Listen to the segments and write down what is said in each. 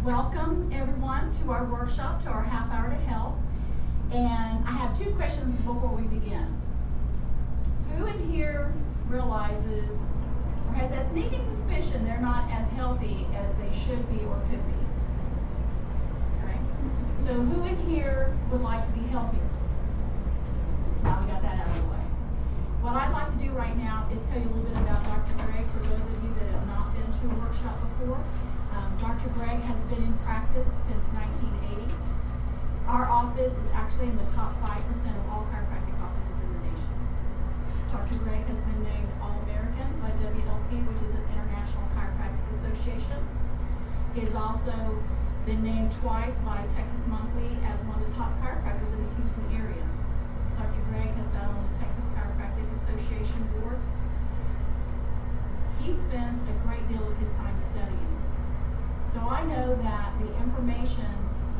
Welcome everyone to our workshop, to our half hour to health. And I have two questions before we begin. Who in here realizes or has that sneaking suspicion they're not as healthy as they should be or could be? Okay. So who in here would like to be healthier? Now we got that out of the way. What I'd like to do right now is tell you a little bit about Dr. Greg for those of you that have not been to a workshop before. Dr. Greg has been in practice since 1980. Our office is actually in the top 5% of all chiropractic offices in the nation. Dr. Greg has been named All-American by WLP, which is an International Chiropractic Association. He has also been named twice by Texas Monthly as one of the top chiropractors in the Houston area. Dr. Greg has sat on the Texas Chiropractic Association board. He spends a great deal of his time studying. So I know that the information,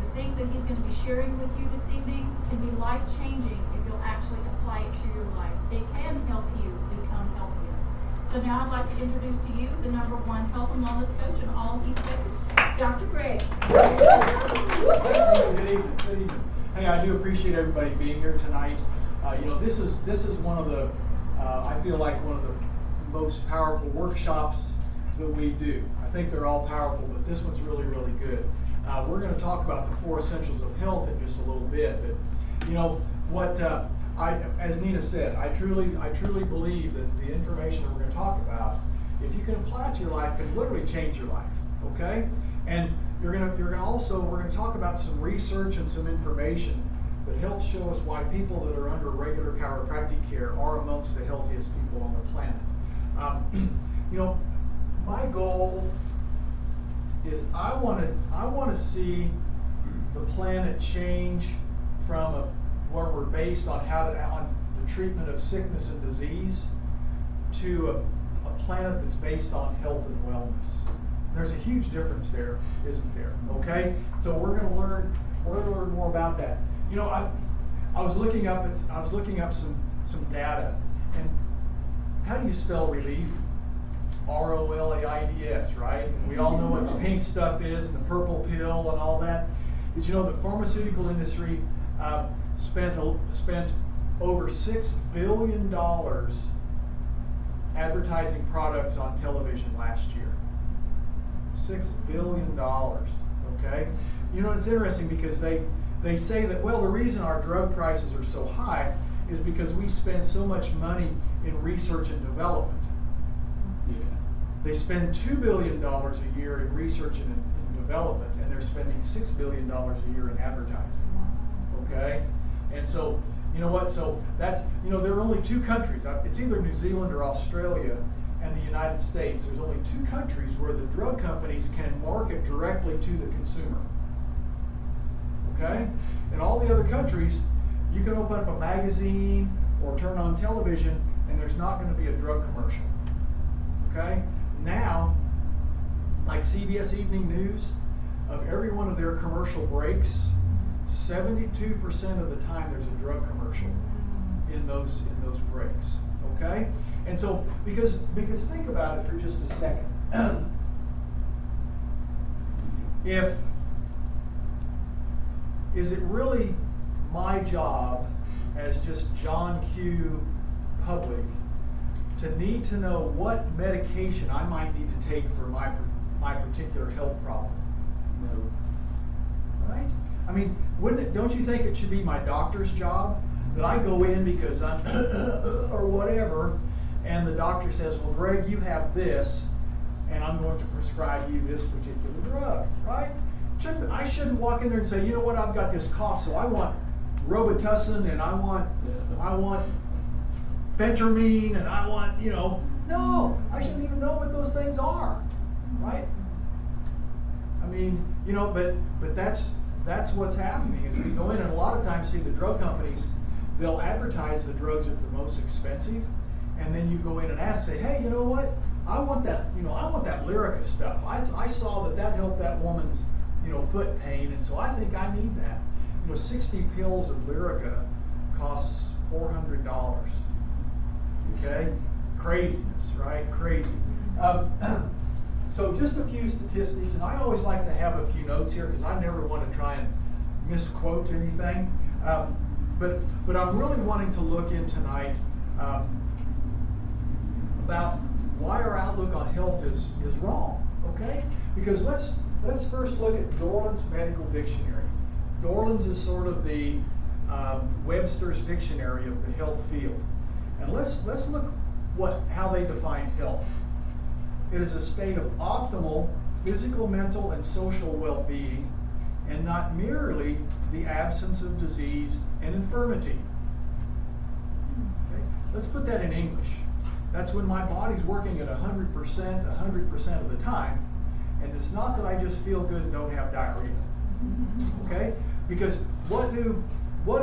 the things that he's going to be sharing with you this evening can be life-changing if you'll actually apply it to your life. It can help you become healthier. So now I'd like to introduce to you the #1 health and wellness coach in all of East Texas, Dr. Greg. Good evening. Good evening. Hey, I do appreciate everybody being here tonight. This is one of the, I feel like one of the most powerful workshops that we do. I think they're all powerful, but this one's really, really good. We're going to talk about the 4 essentials of health in just a little bit, but as Nina said, I truly believe that the information that we're going to talk about, if you can apply it to your life, can literally change your life. Okay, and we're going to talk about some research and some information that helps show us why people that are under regular chiropractic care are amongst the healthiest people on the planet. My goal is I want to see the planet change from where we're based on on the treatment of sickness and disease to a planet that's based on health and wellness. There's a huge difference there, isn't there? Okay, so we're going to learn more about that. I was looking up some data, and how do you spell relief? ROLAIDS, right? And we all know what the pink stuff is and the purple pill and all that. Did you know the pharmaceutical industry spent over $6 billion advertising products on television last year? $6 billion, okay? It's interesting because they say that, well, the reason our drug prices are so high is because we spend so much money in research and development. They spend $2 billion a year in research and development, and they're spending $6 billion a year in advertising. Okay? And so, you know what? So that's, there are only 2 countries. It's either New Zealand or Australia and the United States. There's only 2 countries where the drug companies can market directly to the consumer. Okay? In all the other countries, you can open up a magazine or turn on television, and there's not going to be a drug commercial. Okay? Now, like CBS Evening News, of every one of their commercial breaks, 72% of the time there's a drug commercial in those breaks. Okay? And so, because think about it for just a second. Is it really my job as just John Q. Public to need to know what medication I might need to take for my particular health problem? No. Right? I mean, don't you think it should be my doctor's job that I go in because I'm or whatever, and the doctor says, well, Greg, you have this, and I'm going to prescribe you this particular drug, right? I shouldn't walk in there and say, you know what, I've got this cough, so I want Robitussin, and I want Phentermine, and I want, no, I shouldn't even know what those things are, right? I mean, but that's what's happening is we go in, and a lot of times, see, the drug companies, they'll advertise the drugs at the most expensive, and then you go in and ask, say, hey, you know what? I want that Lyrica stuff. I saw that helped that woman's, foot pain, and so I think I need that. 60 pills of Lyrica costs $400. Okay, craziness, right? Crazy. So just a few statistics, and I always like to have a few notes here because I never want to try and misquote anything. But I'm really wanting to look in tonight about why our outlook on health is wrong, okay? Because let's first look at Dorland's Medical Dictionary. Dorland's is sort of the Webster's Dictionary of the health field. And let's look how they define health. It is a state of optimal physical, mental, and social well-being, and not merely the absence of disease and infirmity. Okay? Let's put that in English. That's when my body's working at 100% of the time, and it's not that I just feel good and don't have diarrhea. Okay? Because what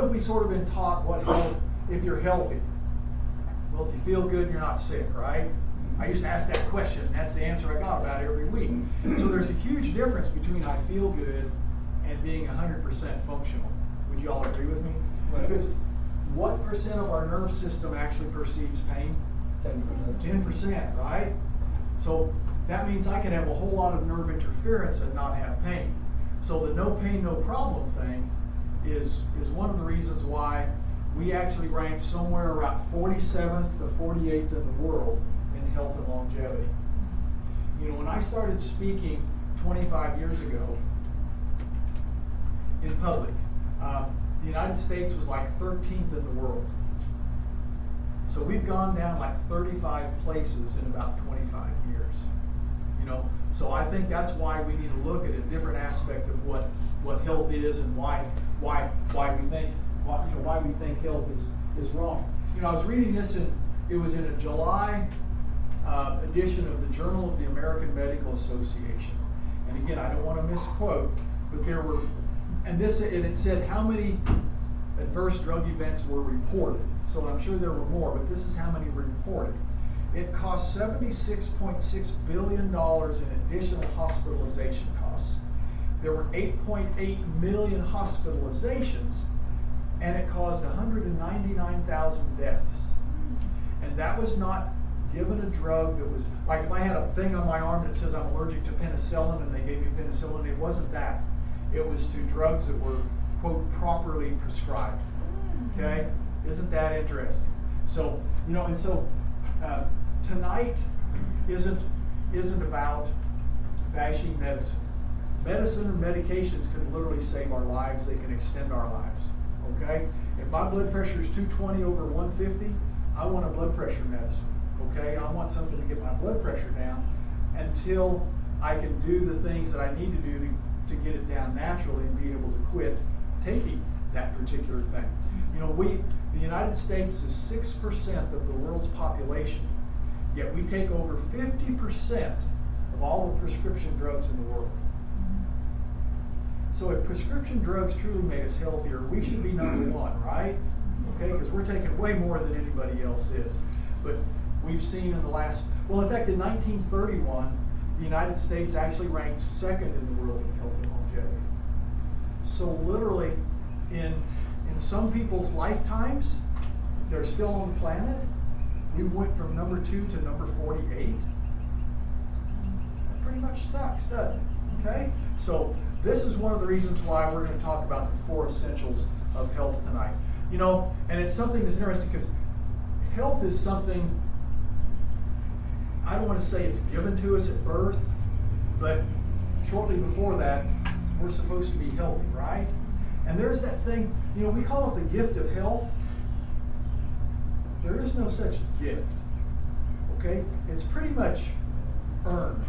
have we sort of been taught what health, if you're healthy? Well, if you feel good, you're not sick, right? I used to ask that question, and that's the answer I got about every week. So there's a huge difference between I feel good and being 100% functional. Would you all agree with me? Right. Because what percent of our nerve system actually perceives pain? 10%. 10%, right? So that means I can have a whole lot of nerve interference and not have pain. So the no pain, no problem thing is one of the reasons why we actually rank somewhere around 47th to 48th in the world in health and longevity. You know, when I started speaking 25 years ago in public, the United States was like 13th in the world. So we've gone down like 35 places in about 25 years. You know, so I think that's why we need to look at a different aspect of what health is and why we think health is wrong. You know, I was reading this it was in a July edition of the Journal of the American Medical Association. And again, I don't want to misquote, but there were, and it said how many adverse drug events were reported. So I'm sure there were more, but this is how many were reported. It cost $76.6 billion in additional hospitalization costs. There were 8.8 million hospitalizations, and it caused 199,000 deaths. And that was not given a drug that was, like if I had a thing on my arm that says I'm allergic to penicillin and they gave me penicillin, it wasn't that. It was to drugs that were, quote, properly prescribed. Okay? Isn't that interesting? So, you know, and so tonight isn't about bashing medicine. Medicine and medications can literally save our lives. They can extend our lives. Okay? If my blood pressure is 220 over 150, I want a blood pressure medicine. Okay? I want something to get my blood pressure down until I can do the things that I need to do to get it down naturally and be able to quit taking that particular thing. You know, the United States is 6% of the world's population, yet we take over 50% of all the prescription drugs in the world. So if prescription drugs truly make us healthier, we should be number one, right? Okay, because we're taking way more than anybody else is. But we've seen in the last, well, in fact, in 1931, the United States actually ranked second in the world in health and longevity. So literally, in some people's lifetimes, they're still on the planet, we went from number 2 to number 48. That pretty much sucks, doesn't it? Okay? So this is one of the reasons why we're going to talk about the 4 essentials of health tonight. You know, and it's something that's interesting because health is something, I don't want to say it's given to us at birth, but shortly before that, we're supposed to be healthy, right? And there's that thing, you know, we call it the gift of health. There is no such gift, okay? It's pretty much earned,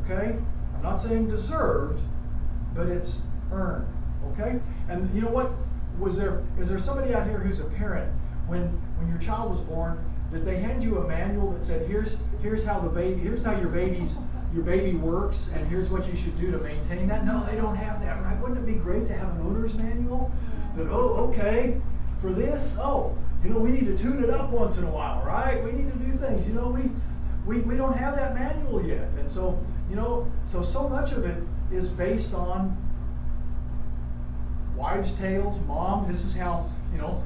okay? I'm not saying deserved, but it's earned, okay? And you know what? Is there somebody out here who's a parent, when your child was born, did they hand you a manual that said, here's how your baby works, and here's what you should do to maintain that? No, they don't have that, right? Wouldn't it be great to have an owner's manual? That, oh, okay, for this, you know, we need to tune it up once in a while, right? We need to do things, you know, we don't have that manual yet. And so, you know, so much of it is based on wives' tales, mom, this is how, you know,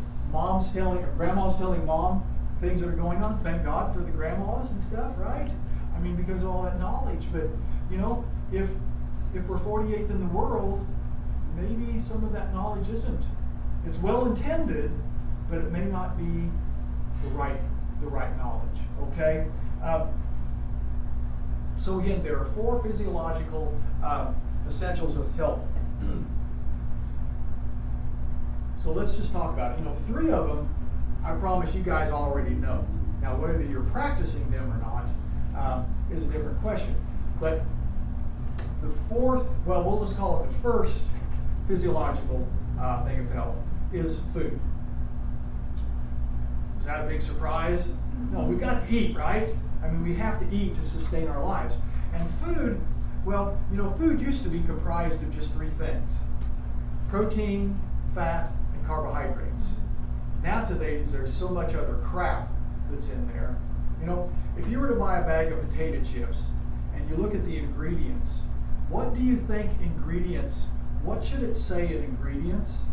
grandma's telling mom things that are going on. Thank God for the grandmas and stuff, right? I mean, because of all that knowledge. But, you know, if we're 48th in the world, maybe some of that knowledge isn't. It's well intended, but it may not be the right knowledge. Okay. So again, there are 4 physiological essentials of health. So let's just talk about it. You know, 3 of them, I promise you guys already know. Now, whether you're practicing them or not is a different question. But the 4th, well, we'll just call it the first physiological thing of health is food. Is that a big surprise? No, we've got to eat, right? I mean, we have to eat to sustain our lives. And food, well, you know, food used to be comprised of just 3 things: protein, fat, and carbohydrates. Nowadays, there's so much other crap that's in there. You know, if you were to buy a bag of potato chips and you look at the ingredients, what do you think what should it say in ingredients?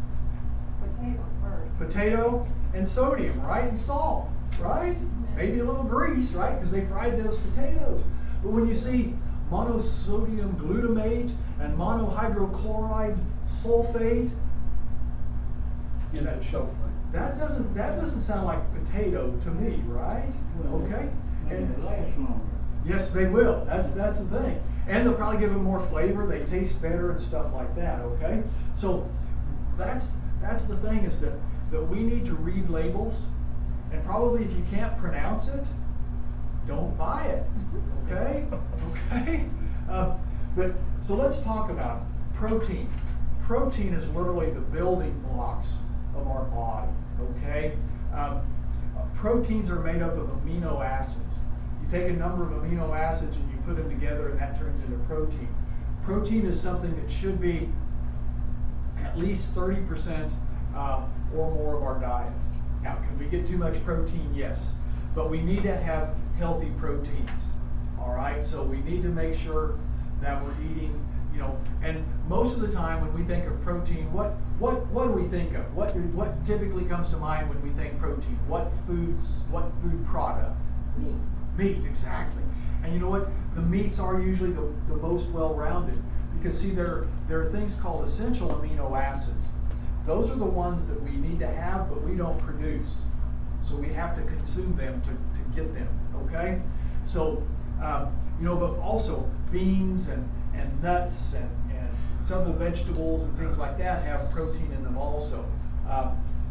Potato first. Potato and sodium, right? And salt, right? Maybe a little grease, right? Because they fried those potatoes. But when you see monosodium glutamate and monohydrochloride sulfate, that doesn't sound like potato to me, right? Okay. And it lasts longer. Yes, they will. That's the thing. And they'll probably give them more flavor. They taste better and stuff like that. Okay. So that's the thing, is that we need to read labels, and probably if you can't pronounce it, don't buy it. Okay. Okay. But so let's talk about protein. Protein is literally the building blocks of our body. Okay. Proteins are made up of amino acids. You take a number of amino acids and you put them together, and that turns into protein. Protein is something that should be at least 30% or more of our diet. Now, can we get too much protein? Yes. But we need to have healthy proteins. All right? So we need to make sure that we're eating, you know, and most of the time when we think of protein, what do we think of? What typically comes to mind when we think protein? What food product? Meat, exactly. And you know what? The meats are usually the most well-rounded, because see, there are things called essential amino acids. Those are the ones that we need to have, but we don't produce. So we have to consume them to get them, okay? So, you know, but also beans and nuts and some of the vegetables and things like that have protein in them also.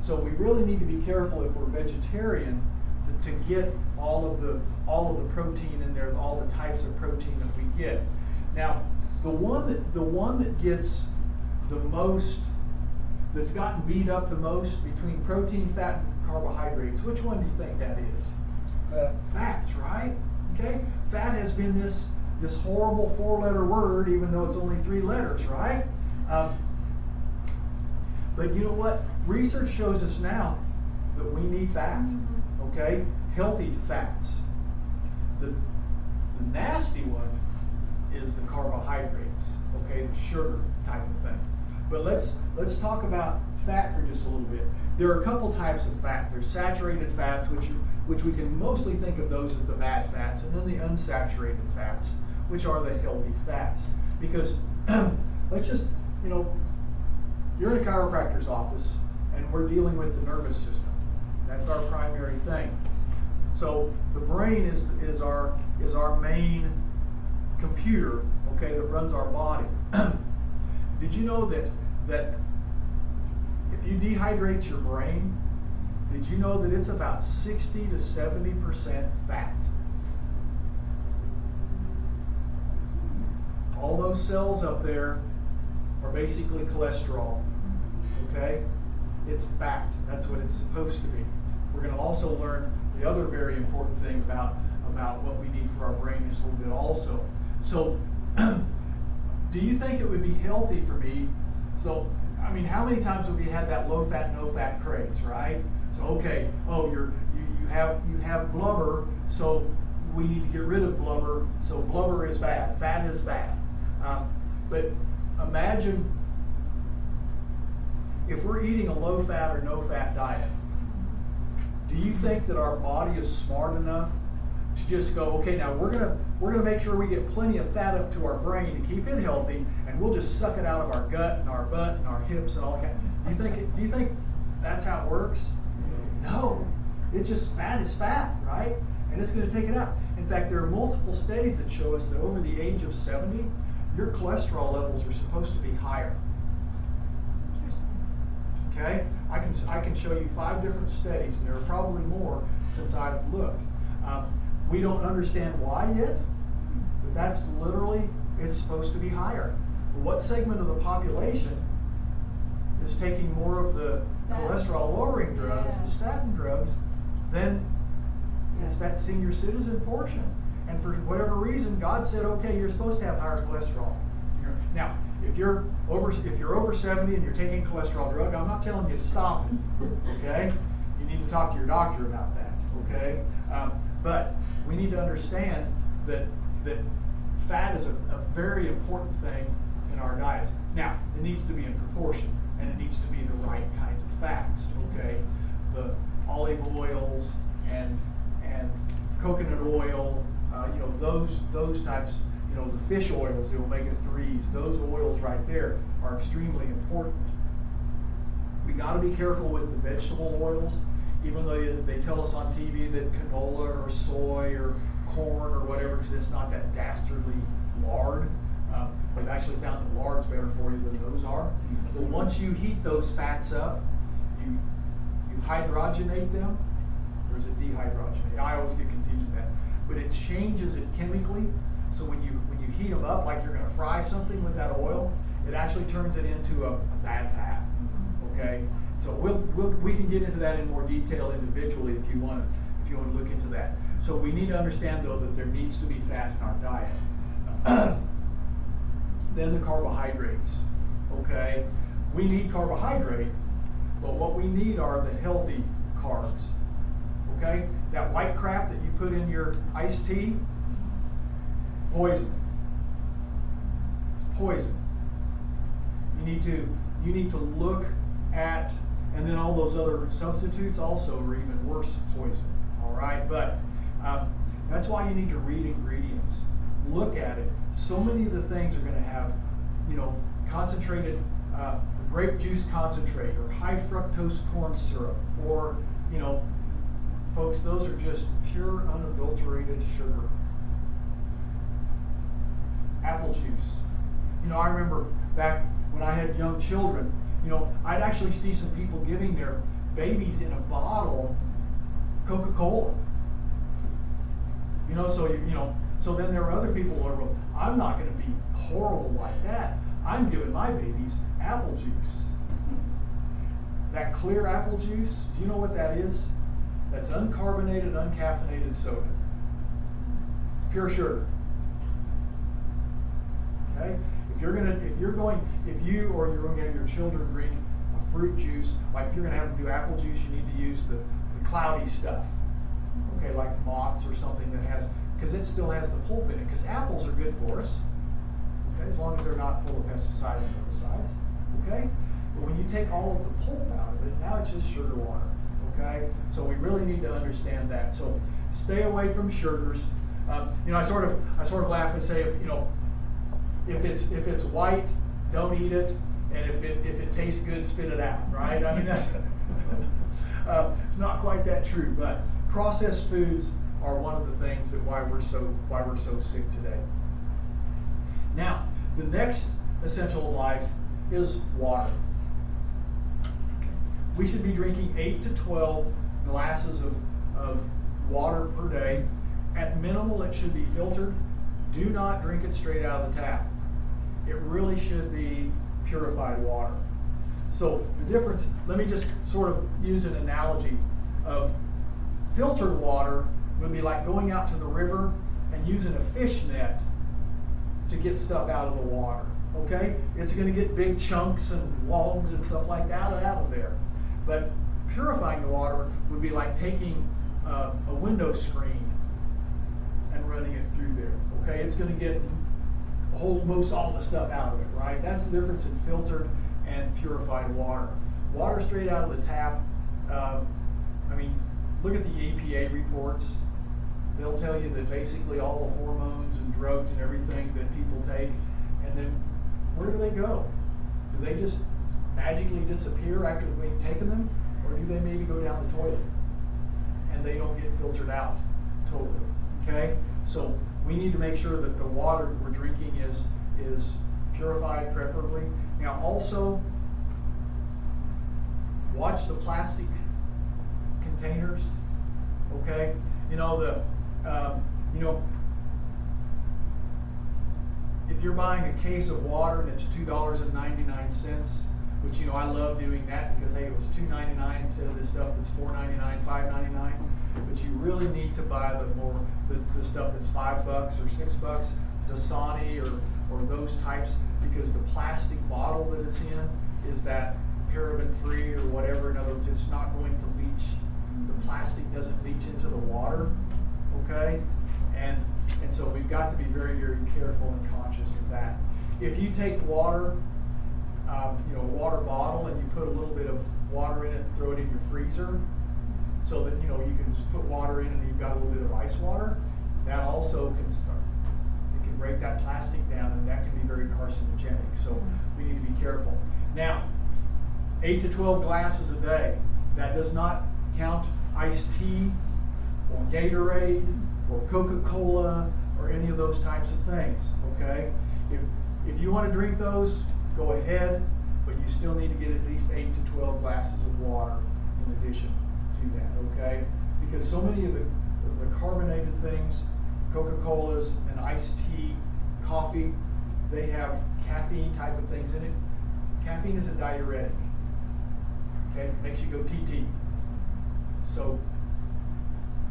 So we really need to be careful if we're vegetarian to get all of the protein in there, all the types of protein that we get. Now, the one that gets the most, that's gotten beat up the most between protein, fat, and carbohydrates, which one do you think that is? Fats, right? Okay, fat has been this horrible 4-letter word, even though it's only 3 letters, right? But you know what? Research shows us now that we need fat. Okay, healthy fats. The nasty one is the carbohydrates. Okay, the sugar type of thing. But let's talk about fat for just a little bit. There are a couple types of fat. There's saturated fats, which we can mostly think of those as the bad fats, and then the unsaturated fats, which are the healthy fats. Because let's just, you know, you're in a chiropractor's office and we're dealing with the nervous system. That's our primary thing. So the brain is our main computer, okay, that runs our body. Did you know that if you dehydrate your brain, did you know that it's about 60 to 70% fat? All those cells up there are basically cholesterol, okay? It's fat. That's what it's supposed to be. We're going to also learn the other very important thing about what we need for our brain just a little bit also. So, do you think it would be healthy for me? So, I mean, how many times have we had that low fat, no fat craze, right? So, okay, oh, you have blubber, so we need to get rid of blubber. So blubber is bad, fat is bad. But imagine if we're eating a low fat or no fat diet. Do you think that our body is smart enough to just go, okay, now we're gonna make sure we get plenty of fat up to our brain to keep it healthy, and we'll just suck it out of our gut and our butt and our hips and all that. Do you think that's how it works? No. It just, fat is fat, right? And it's going to take it out. In fact, there are multiple studies that show us that over the age of 70, your cholesterol levels are supposed to be higher. Okay? I can show you 5 different studies, and there are probably more since I've looked. We don't understand why yet, but that's literally, it's supposed to be higher. What segment of the population is taking more of the cholesterol-lowering drugs, the statin drugs, then it's that senior citizen portion. And for whatever reason, God said, okay, you're supposed to have higher cholesterol. Now, if you're over 70 and you're taking a cholesterol drug, I'm not telling you to stop it, okay? You need to talk to your doctor about that, okay? But we need to understand that fat is a very important thing in our diets. Now, it needs to be in proportion, and it needs to be the right kinds of fats, okay? The olive oils and coconut oil, those types, the fish oils, the omega-3s, those oils right there are extremely important. We got to be careful with the vegetable oils, even though they tell us on TV that canola or soy or corn or whatever, because it's not that dastardly lard. We've actually found that lard's better for you than those are. But once you heat those fats up, you hydrogenate them, or is it dehydrogenate? I always get confused with that. But it changes it chemically. So when you heat them up, like you're going to fry something with that oil, it actually turns it into a bad fat. Okay. So we can get into that in more detail individually if you want to look into that. So we need to understand though that there needs to be fat in our diet. Then the carbohydrates. Okay. We need carbohydrate, but what we need are the healthy carbs. Okay? That white crap that you put in your iced tea, poison. It's poison. You need to look at, and then all those other substitutes also are even worse poison. All right? But that's why you need to read ingredients. Look at it. So many of the things are going to have, concentrated grape juice concentrate or high fructose corn syrup, or, folks, those are just pure unadulterated sugar. Apple juice. I remember back when I had young children, I'd actually see some people giving their babies in a bottle Coca-Cola. So then there were other people who are, well, I'm not going to be horrible like that. I'm giving my babies apple juice. That clear apple juice, do you know what that is? That's uncarbonated, uncaffeinated soda. It's pure sugar. Okay? If you're going to have your children drink a fruit juice, like if you're going to have them do apple juice, you need to use the cloudy stuff. Okay, like Mott's or something that has, because it still has the pulp in it, because apples are good for us. Okay, as long as they're not full of pesticides and herbicides. Okay? But when you take all of the pulp out of it, now it's just sugar water. Okay? So we really need to understand that. So stay away from sugars. I sort of laugh and say, if it's white, don't eat it, and if it tastes good, spit it out. Right? I mean, that's it's not quite that true, but processed foods are one of the things that why we're so sick today. Now, the next essential in life is water. We should be drinking 8 to 12 glasses of water per day. At minimal, it should be filtered. Do not drink it straight out of the tap. It really should be purified water. So the difference, let me just sort of use an analogy of filtered water would be like going out to the river and using a fish net to get stuff out of the water. Okay? It's going to get big chunks and logs and stuff like that out of there. But purifying the water would be like taking a window screen and running it through there. Okay? It's going to get most all the stuff out of it, right? That's the difference in filtered and purified water. Water straight out of the tap, look at the EPA reports. they'll tell you that basically all the hormones and drugs and everything that people take, and then where do they go? Do they just magically disappear after we've taken them? Or do they maybe go down the toilet and they don't get filtered out totally? Okay? So we need to make sure that the water we're drinking is purified, preferably. Now also, watch the plastic containers. Okay? You know, if you're buying a case of water and it's $2.99, which, you know, I love doing that because, hey, it was $2.99 instead of this stuff that's $4.99, $5.99. But you really need to buy the stuff that's $5 or $6, Dasani or those types, because the plastic bottle that it's in is that paraben-free or whatever. In other words, it's not going to leach. The plastic doesn't leach into the water, okay? And so we've got to be very, very careful and conscious of that. If you take water, a water bottle, and you put a little bit of water in it and throw it in your freezer, so that, you know, you can just put water in and you've got a little bit of ice water, that also can start. It can break that plastic down, and that can be very carcinogenic. So we need to be careful. Now, 8 to 12 glasses a day. That does not count iced tea or Gatorade or Coca-Cola or any of those types of things. Okay? If you want to drink those, go ahead, but you still need to get at least 8 to 12 glasses of water in addition to that, okay? Because so many of the carbonated things, Coca-Colas and iced tea, coffee, they have caffeine type of things in it. Caffeine is a diuretic, okay? It makes you go TT. So,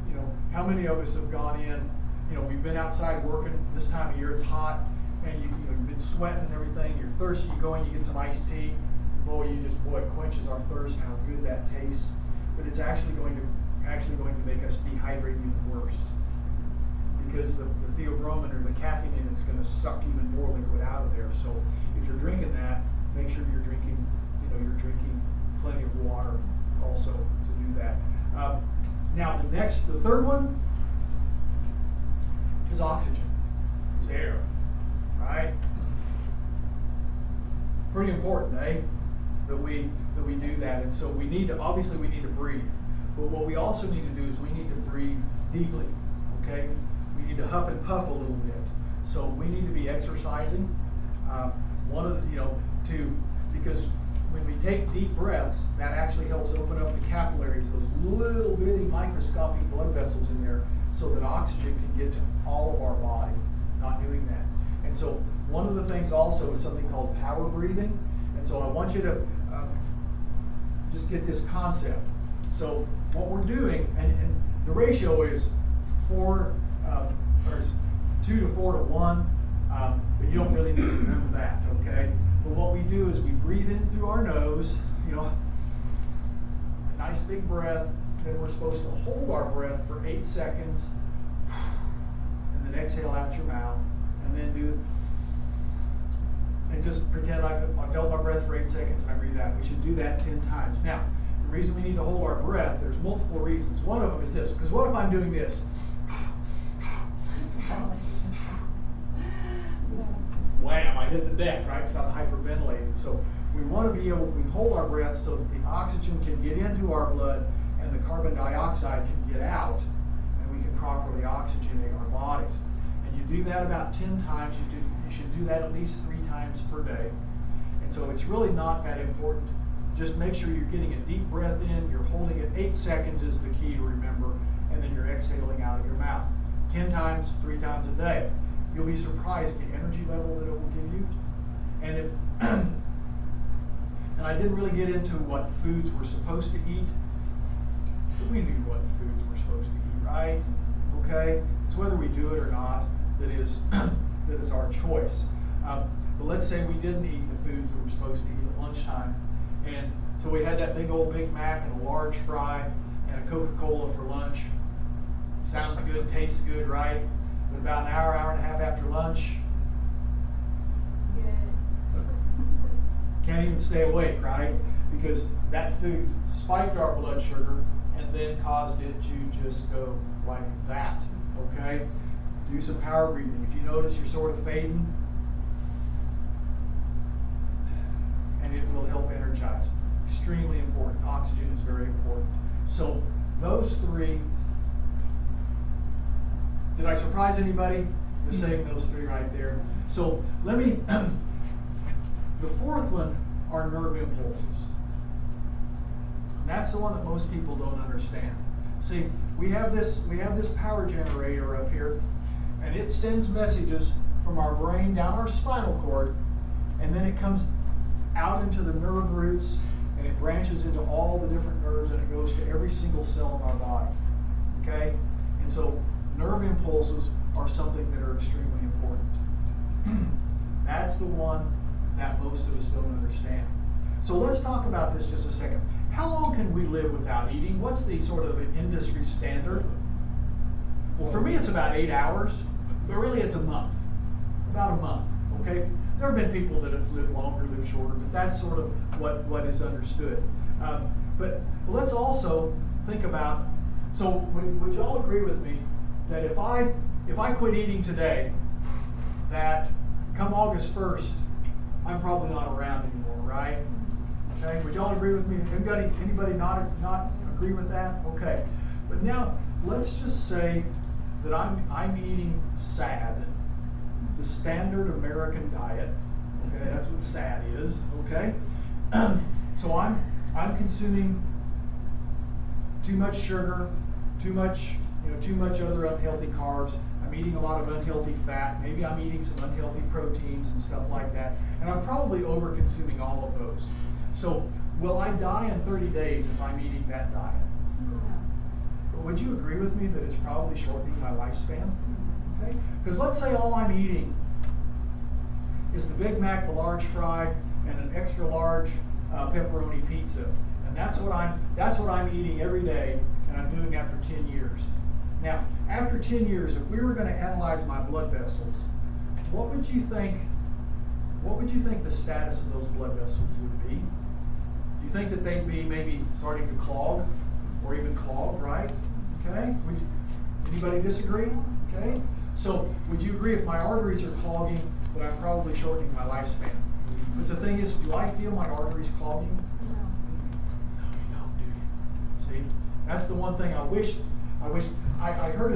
you know, how many of us have gone in, you know, we've been outside working, this time of year it's hot, and you've been sweating and everything, you're thirsty, you go in, you get some iced tea, boy, it quenches our thirst, how good that tastes. But it's actually going to make us dehydrate even worse. Because the theobromine or the caffeine in it's going to suck even more liquid out of there. So if you're drinking that, make sure you're drinking plenty of water also to do that. Now the third one is oxygen, is air. Right? Pretty important, eh? That we do that. And so we need to breathe. But what we also need to do is we need to breathe deeply. Okay? We need to huff and puff a little bit. So we need to be exercising. Because when we take deep breaths, that actually helps open up the capillaries, those little bitty microscopic blood vessels in there, so that oxygen can get to all of our body. Not doing that. And so one of the things also is something called power breathing. And so I want you to just get this concept. So what we're doing, and the ratio is 2 to 4 to 1, but you don't really need to remember that, okay? But what we do is we breathe in through our nose, you know, a nice big breath, then we're supposed to hold our breath for 8 seconds, and then exhale out your mouth, and then and just pretend I've held my breath for 8 seconds and I breathe out. We should do that 10 times. Now, the reason we need to hold our breath, there's multiple reasons. One of them is this, because what if I'm doing this? Wham, I hit the deck, right? Because I'm hyperventilating. So we want to be able, we hold our breath so that the oxygen can get into our blood and the carbon dioxide can get out, and we can properly oxygenate our bodies. And you do that about 10 times. You should do that at least 3 times per day. And so it's really not that important. Just make sure you're getting a deep breath in, you're holding it 8 seconds is the key to remember, and then you're exhaling out of your mouth. 10 times, 3 times a day. You'll be surprised the energy level that it will give you. And and I didn't really get into what foods we're supposed to eat, but we knew what foods we're supposed to eat, right? Okay? It's whether we do it or not that is our choice. But let's say we didn't eat the foods that we're supposed to eat at lunchtime, and so we had that big old Big Mac and a large fry and a Coca-Cola for lunch. Sounds good, tastes good, right? But about an hour and a half after lunch, can't even stay awake, right? Because that food spiked our blood sugar and then caused it to just go like that. okay? Do some power breathing. If you notice you're sort of fading, and it will help energize. Extremely important. Oxygen is very important. So those three, did I surprise anybody with saying those three right there? So let me, the fourth one are nerve impulses. And that's the one that most people don't understand. See, we have this power generator up here, and it sends messages from our brain down our spinal cord, and then it comes out into the nerve roots, and it branches into all the different nerves, and it goes to every single cell in our body. Okay? And so nerve impulses are something that are extremely important. That's the one that most of us don't understand. So let's talk about this just a second. How long can we live without eating? What's the sort of industry standard? Well, for me, it's about 8 hours, but really it's a month. About a month, okay? There have been people that have lived longer, lived shorter, but that's sort of what is understood. But let's also think about, so would you all agree with me that if I quit eating today, that come August 1st, I'm probably not around anymore, right? Okay, would y'all agree with me? Anybody not agree with that? Okay, but now let's just say that I'm eating SAD, the standard American diet. Okay, that's what SAD is. Okay, so I'm consuming too much sugar, too much other unhealthy carbs. I'm eating a lot of unhealthy fat. Maybe I'm eating some unhealthy proteins and stuff like that. And I'm probably over consuming all of those. So will I die in 30 days if I'm eating that diet? But would you agree with me that it's probably shortening my lifespan? Okay? Because let's say all I'm eating is the Big Mac, the large fry, and an extra large pepperoni pizza. And that's what I'm eating every day, and I'm doing that for 10 years. Now, after 10 years, if we were going to analyze my blood vessels, what would you think the status of those blood vessels would be? Do you think that they'd be maybe starting to clog or even clogged, right? Okay? Anybody disagree? Okay? So would you agree if my arteries are clogging that I'm probably shortening my lifespan? But the thing is, do I feel my arteries clogging? No, you don't, do you? See? That's the one thing I heard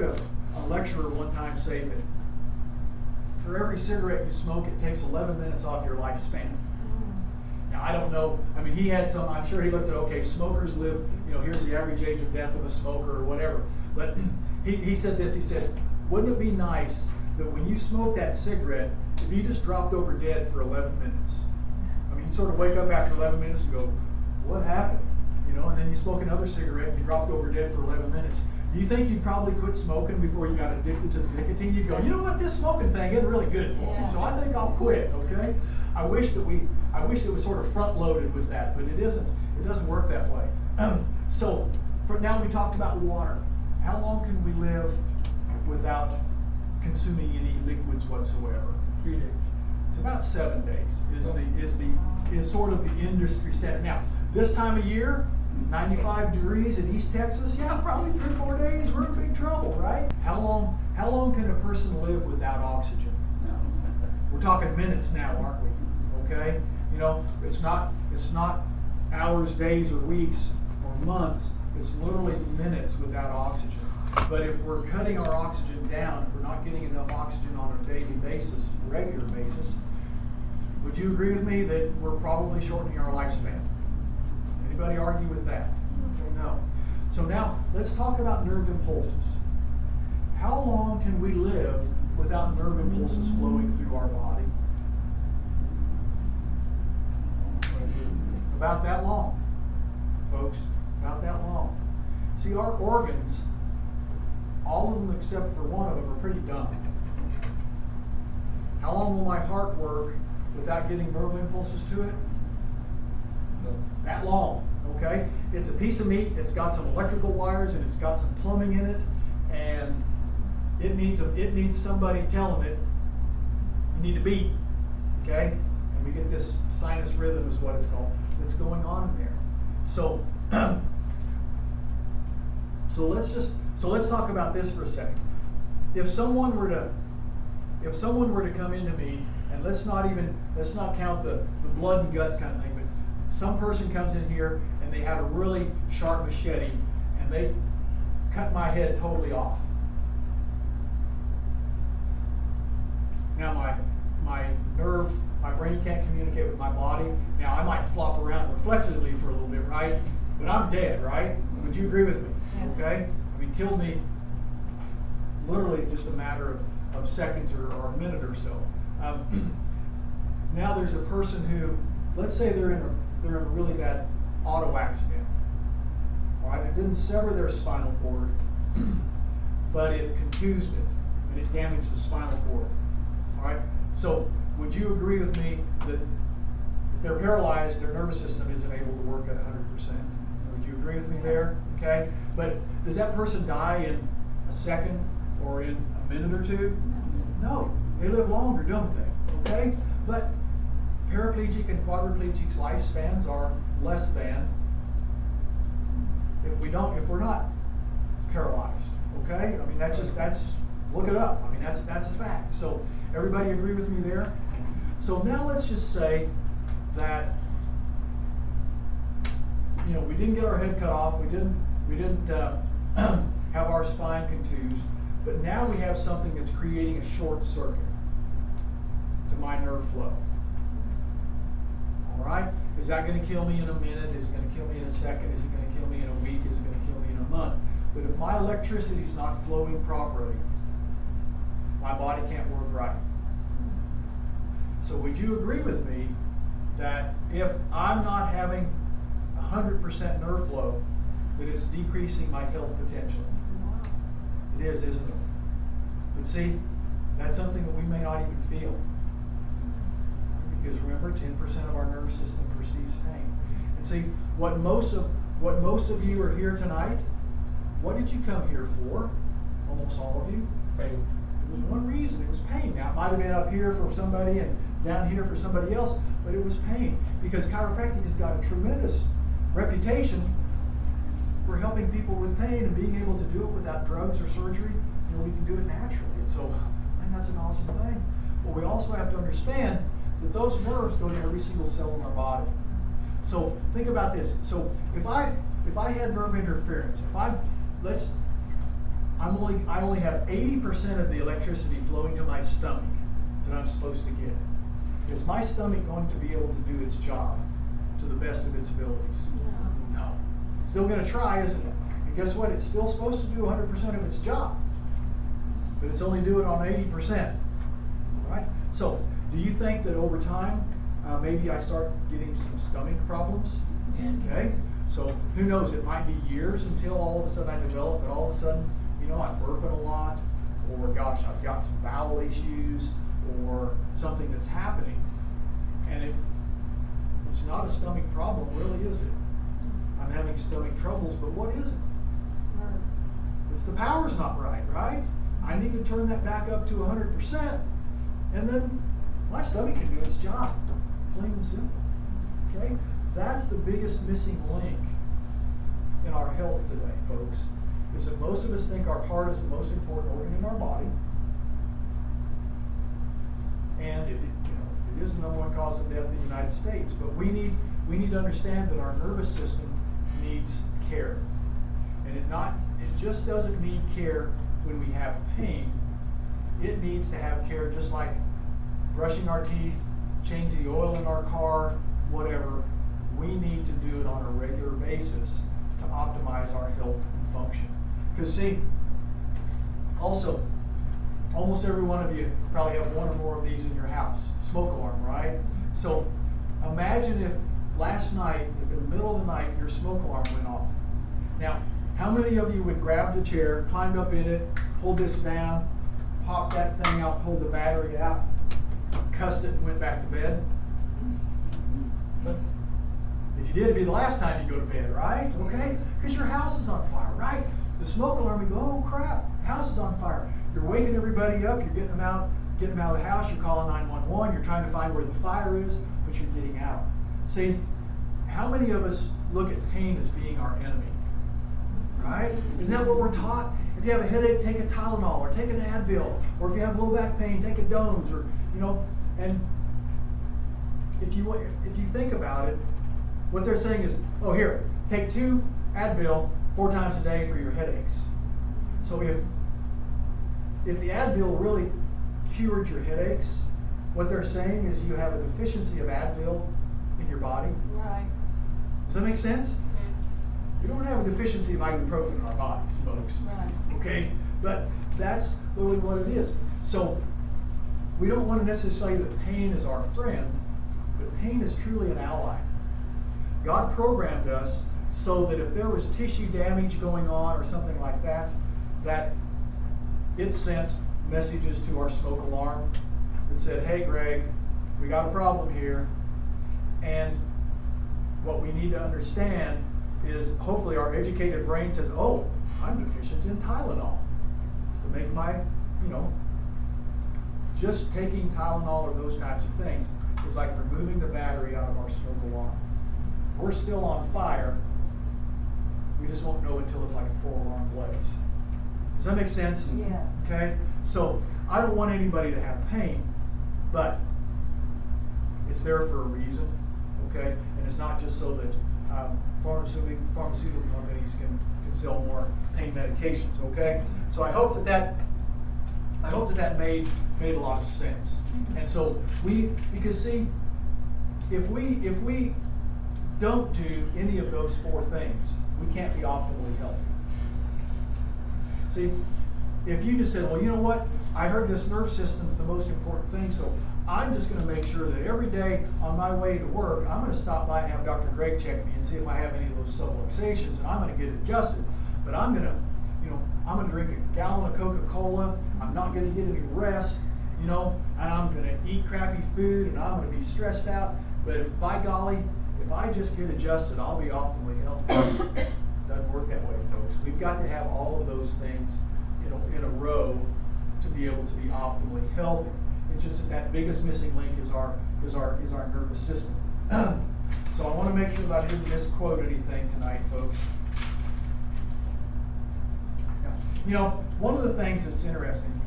a lecturer one time say that for every cigarette you smoke, it takes 11 minutes off your lifespan. Now, I don't know, I mean, I'm sure he looked at, okay, smokers live, here's the average age of death of a smoker or whatever. But he said this, he said, wouldn't it be nice that when you smoke that cigarette, if you just dropped over dead for 11 minutes? I mean, you sort of wake up after 11 minutes and go, what happened? And then you smoke another cigarette and you dropped over dead for 11 minutes. Do you think you'd probably quit smoking before you got addicted to the nicotine? You'd go, you know what, this smoking thing isn't really good for me, so I think I'll quit, okay? I wish it was sort of front loaded with that, but it isn't. It doesn't work that way. So for now we talked about water. How long can we live without consuming any liquids whatsoever? 3 days. It's about 7 days is sort of the industry standard. Now, this time of year, 95 degrees in East Texas, yeah, probably 3 or 4 days, we're in big trouble, right? How long can a person live without oxygen? We're talking minutes now, aren't we? Okay? It's not hours, days, or weeks, or months. It's literally minutes without oxygen. But if we're cutting our oxygen down, if we're not getting enough oxygen on a daily basis, regular basis, would you agree with me that we're probably shortening our lifespan? Anybody argue with that? No. So now, let's talk about nerve impulses. How long can we live without nerve impulses flowing through our body? About that long, folks. About that long. See, our organs, all of them except for one of them, are pretty dumb. How long will my heart work without getting nerve impulses to it? That long, okay? It's a piece of meat, it's got some electrical wires, and it's got some plumbing in it, and it needs somebody telling it, you need to beat, okay? And we get this sinus rhythm is what it's called, that's going on in there. So, So let's talk about this for a second. If someone were to come into me, and let's not count the blood and guts kind of thing, but some person comes in here and they had a really sharp machete and they cut my head totally off. Now my brain can't communicate with my body. Now I might flop around reflexively for a little bit, right? But I'm dead, right? Would you agree with me? Okay? I mean, killed me literally just a matter of seconds or a minute or so. Now there's a person who, let's say they're in a really bad auto accident. All right, it didn't sever their spinal cord, but it contused it and it damaged the spinal cord. All right, so would you agree with me that if they're paralyzed, their nervous system isn't able to work at 100%? Would you agree with me there? Okay, but does that person die in a second or in a minute or two? No, they live longer, don't they? Okay, but paraplegic and quadriplegics' lifespans are less than if we're not paralyzed. Okay, I mean that's look it up. I mean that's a fact. So everybody agree with me there? So now let's just say that we didn't get our head cut off. We didn't have our spine contused. But now we have something that's creating a short circuit to my nerve flow. All right? Is that going to kill me in a minute? Is it going to kill me in a second? Is it going to kill me in a week? Is it going to kill me in a month? But if my electricity is not flowing properly, my body can't work right. So would you agree with me that if I'm not having 100% nerve flow, that it's decreasing my health potential? It is, isn't it? But see, that's something that we may not even feel. Because remember, 10% of our nervous system perceives pain. And see, what most of you are here tonight, what did you come here for? Almost all of you? Pain. It was one reason. It was pain. Now, it might have been up here for somebody and down here for somebody else, but it was pain. Because chiropractic has got a tremendous reputation for helping people with pain and being able to do it without drugs or surgery. We can do it naturally. And so, man, that's an awesome thing. But we also have to understand that those nerves go to every single cell in our body. So think about this. So if I had nerve interference, I only have 80% of the electricity flowing to my stomach that I'm supposed to get. Is my stomach going to be able to do its job to the best of its abilities? No. It's still going to try, isn't it? And guess what? It's still supposed to do 100% of its job. But it's only doing on 80%. All right? So, do you think that over time, maybe I start getting some stomach problems? Yeah. Okay? So, who knows? It might be years until all of a sudden I develop, but all of a sudden, I'm burping a lot, or gosh, I've got some bowel issues, or something that's happening. And it's not a stomach problem, really, is it? I'm having stomach troubles, but what is it? It's the power's not right, right? I need to turn that back up to 100%, and then my stomach can do its job, plain and simple. Okay? That's the biggest missing link in our health today, folks, is that most of us think our heart is the most important organ in our body, and it is the number one cause of death in the United States. But we need to understand that our nervous system needs care, and it just doesn't need care when we have pain. It needs to have care just like brushing our teeth, change the oil in our car, whatever. We need to do it on a regular basis to optimize our health and function. Because see, also, almost every one of you probably have one or more of these in your house. Smoke alarm, right? So imagine if last night, if in the middle of the night, your smoke alarm went off. Now, how many of you would grab the chair, climbed up in it, pulled this down, popped that thing out, pulled the battery out, cussed it, and went back to bed? If you did, it'd be the last time you go to bed, right? Okay? Because your house is on fire, right? The smoke alarm, you go, oh crap, house is on fire. You're waking everybody up, you're getting them out of the house, you're calling 911, you're trying to find where the fire is, but you're getting out. See, how many of us look at pain as being our enemy? Right? Isn't that what we're taught? If you have a headache, take a Tylenol or take an Advil. Or if you have low back pain, take a Dones, or, you know, and if you think about it, what they're saying is, oh, here, take 2 Advil 4 times a day for your headaches. So if the Advil really cured your headaches, what they're saying is you have a deficiency of Advil in your body. Right. Does that make sense? We don't have a deficiency of ibuprofen in our bodies, folks. Right. Okay? But that's literally what it is. So we don't want to necessarily say that pain is our friend, but pain is truly an ally. God programmed us so that if there was tissue damage going on or something like that, that it sent messages to our smoke alarm that said, hey Greg, we got a problem here. And what we need to understand is hopefully our educated brain says, oh, I'm deficient in Tylenol. To make my, you know, just taking Tylenol or those types of things is like removing the battery out of our smoke alarm. We're still on fire. We just won't know until it's like a full alarm blaze. Does that make sense? Yes. Okay? So I don't want anybody to have pain, but it's there for a reason. Okay? And it's not just so that pharmaceutical companies can sell more pain medications. Okay? So I hope that made a lot of sense. And so because see, if we don't do any of those 4 things, we can't be optimally healthy. See, if you just said, well, you know what, I heard this nerve system's the most important thing, so I'm just going to make sure that every day on my way to work, I'm going to stop by and have Dr. Greg check me and see if I have any of those subluxations, and I'm going to get it adjusted. But I'm going to drink a gallon of Coca-Cola. I'm not going to get any rest, and I'm going to eat crappy food, and I'm going to be stressed out. But if, by golly, if I just get adjusted, I'll be optimally healthy. Doesn't work that way, folks. We've got to have all of those things in a row to be able to be optimally healthy. It's just that biggest missing link is our nervous system. So I want to make sure that I didn't misquote anything tonight, folks. Yeah. One of the things that's interesting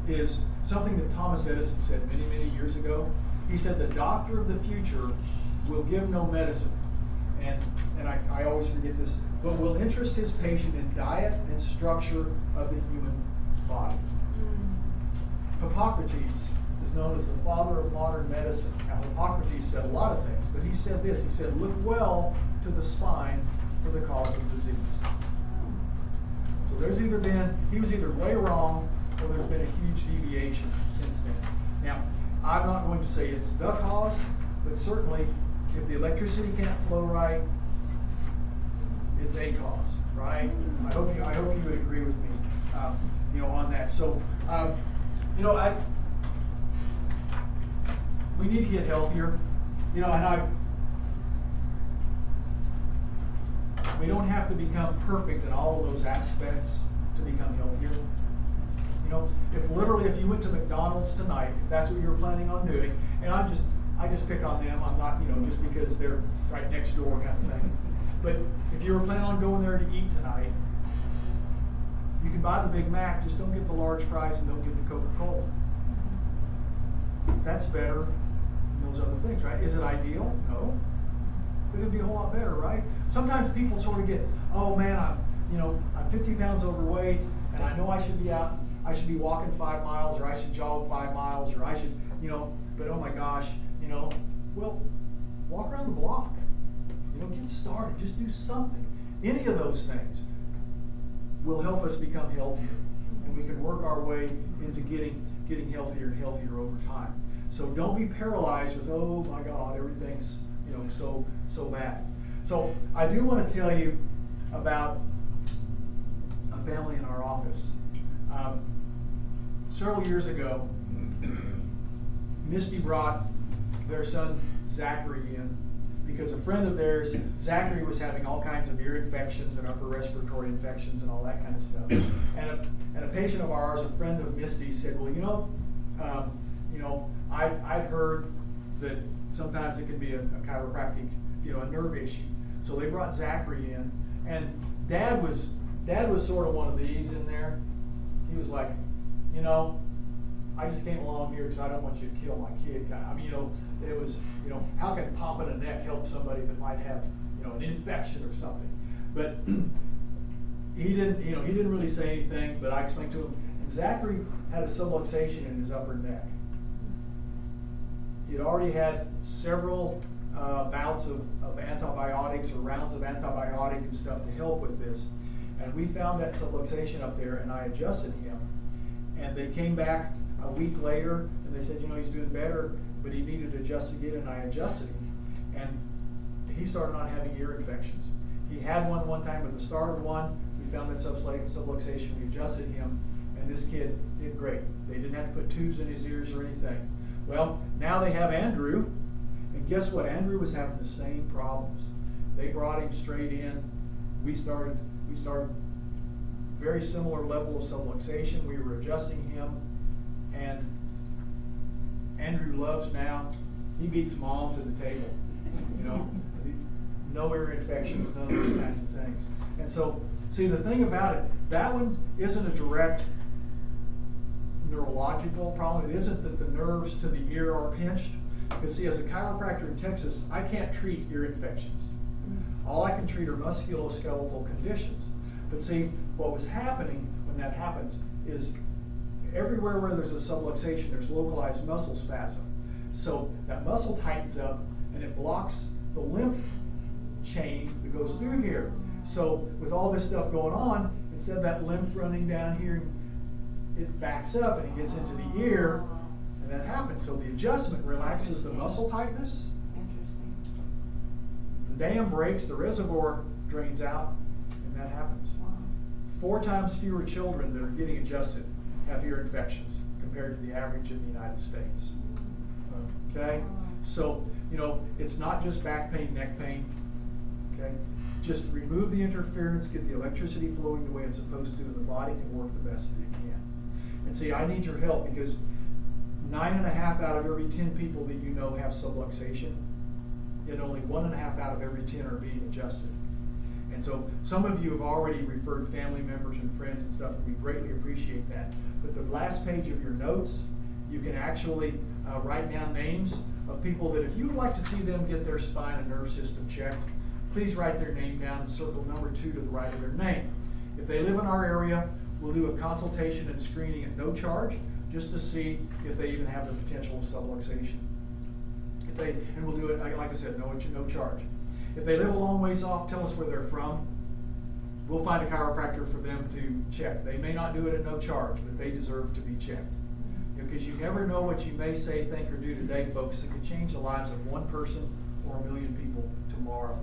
is something that Thomas Edison said many, many years ago. He said, the doctor of the future will give no medicine, and I always forget this, but will interest his patient in diet and structure of the human body. Hippocrates is known as the father of modern medicine. Now, Hippocrates said a lot of things, but he said this. He said, look well to the spine for the cause of disease. So he was either way wrong, or there's been a huge deviation since then. Now, I'm not going to say it's the cause, but certainly if the electricity can't flow right, it's a cause, right? I hope you would agree with me, on that. So, we need to get healthier, and we don't have to become perfect in all of those aspects to become healthier. If you went to McDonald's tonight, if that's what you were planning on doing, and I just pick on them, I'm not, just because they're right next door kind of thing. But if you were planning on going there to eat tonight, you can buy the Big Mac, just don't get the large fries and don't get the Coca-Cola. That's better than those other things, right? Is it ideal? No. But it'd be a whole lot better, right? Sometimes people sort of get, oh man, I'm 50 pounds overweight, and I know I should be walking 5 miles, or I should jog 5 miles, or I should, but oh my gosh, well, walk around the block. Get started. Just do something. Any of those things will help us become healthier, and we can work our way into getting healthier and healthier over time. So don't be paralyzed with, oh my God, everything's so bad. So I do want to tell you about a family in our office. Several years ago, Misty brought their son Zachary in because a friend of theirs, Zachary, was having all kinds of ear infections and upper respiratory infections and all that kind of stuff. And a patient of ours, a friend of Misty, said, well, I'd heard that sometimes it can be a chiropractic, a nerve issue. So they brought Zachary in, and Dad was Dad was sort of one of these in there. He was like, you know, I just came along here because I don't want you to kill my kid. I mean, you know, it was, you know, how can popping a neck help somebody that might have, you know, an infection or something? But he didn't really say anything, but I explained to him, and Zachary had a subluxation in his upper neck. He had already had several bouts of antibiotics or rounds of antibiotic and stuff to help with this. And we found that subluxation up there, and I adjusted him. And they came back a week later, and they said, you know, he's doing better, but he needed to adjust again, and I adjusted him. And he started not having ear infections. He had one time at the start of one. We found that subluxation. We adjusted him, and this kid did great. They didn't have to put tubes in his ears or anything. Well, now they have Andrew, and guess what? Andrew was having the same problems. They brought him straight in. We started very similar level of subluxation. We were adjusting him, and Andrew loves now. He beats mom to the table. You know, no ear infections, none of those kinds of things. And so, see, the thing about it, that one isn't a direct neurological problem. It isn't that the nerves to the ear are pinched. Because see, as a chiropractor in Texas, I can't treat ear infections. All I can treat are musculoskeletal conditions. But see, what was happening when that happens is everywhere where there's a subluxation, there's localized muscle spasm. So that muscle tightens up and it blocks the lymph chain that goes through here. So with all this stuff going on, instead of that lymph running down here, it backs up and it gets into the ear, and that happens. So the adjustment relaxes the muscle tightness. Interesting. The dam breaks, the reservoir drains out, and that happens. Wow. 4 times fewer children that are getting adjusted have ear infections compared to the average in the United States. Okay? So, you know, it's not just back pain, neck pain. Okay? Just remove the interference, get the electricity flowing the way it's supposed to, and the body can work the best that it can. And see, I need your help because 9.5 out of every 10 people that you know have subluxation, yet only 1.5 out of every 10 are being adjusted. And so some of you have already referred family members and friends and stuff, and we greatly appreciate that. But the last page of your notes, you can actually write down names of people that if you would like to see them get their spine and nerve system checked, please write their name down and circle number 2 to the right of their name. If they live in our area, we'll do a consultation and screening at no charge just to see if they even have the potential of subluxation. And we'll do it, like I said, no charge. If they live a long ways off, tell us where they're from. We'll find a chiropractor for them to check. They may not do it at no charge, but they deserve to be checked. Because you never know what you may say, think, or do today, folks. It could change the lives of one person or 1 million people tomorrow.